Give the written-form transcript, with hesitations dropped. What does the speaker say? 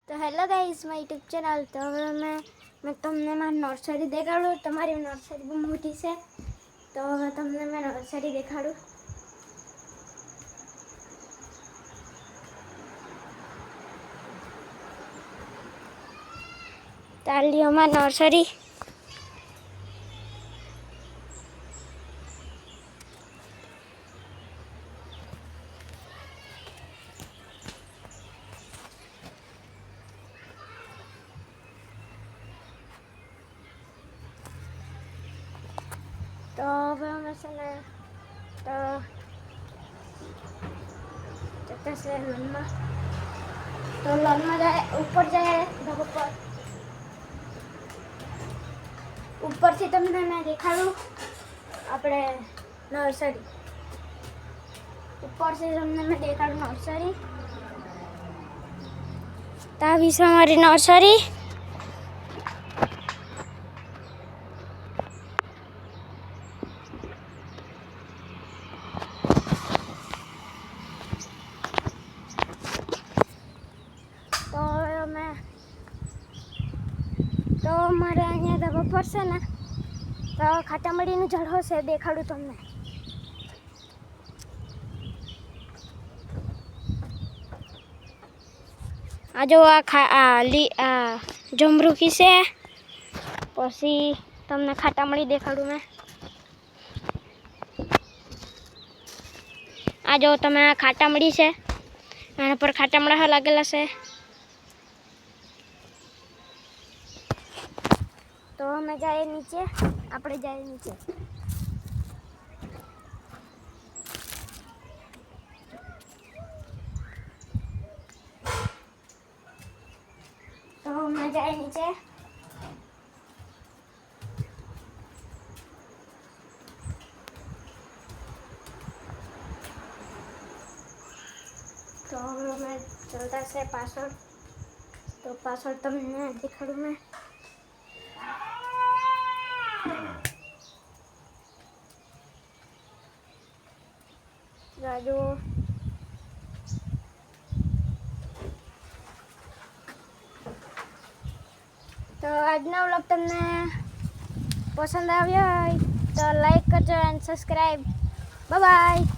तो hello guys my YouTube channel. तो હવે मैं તમને મારી નર્સરી દેખાડું। તમારી નર્સરી બહુ મોટી છે, તો હવે તમને મેં નર્સરી દેખાડું। તાલીઓમાં નર્સરી तो હવે અમે છે ને તો જતા છે લોનમાં। તો લોનમાં જાય ઉપર જાય ધાબા પર, ઉપરથી તમને મેં દેખાડું આપણે નર્સરી। ઉપરથી તમને મેં દેખાડું નર્સરી। તો આ વિશે અમારી નર્સરી। तो मारे अँ धाबा पर से ने तो खाटामड़ी ઝાડ हशे, देखाड़ू तमने। आ जो आ जमरूकी से पछी तमने खाटामड़ी देखाड़ू मैं। आ जो तमे आ खाटामड़ी से एना पर खाटामड़ा लागेला से। तो અમે जाए नीचे, આપણે जाए नीचे। तो मैं जाए नीचे। तो मैं चलता से पाछળ। तो पाछળ તમને દેખાડું मैं। राजू तो આજનો વ્લોગ તમને પસંદ આવ્યો હોય તો લાઈક કરજો એન્ડ સબસ્ક્રાઇબ। Bye bye.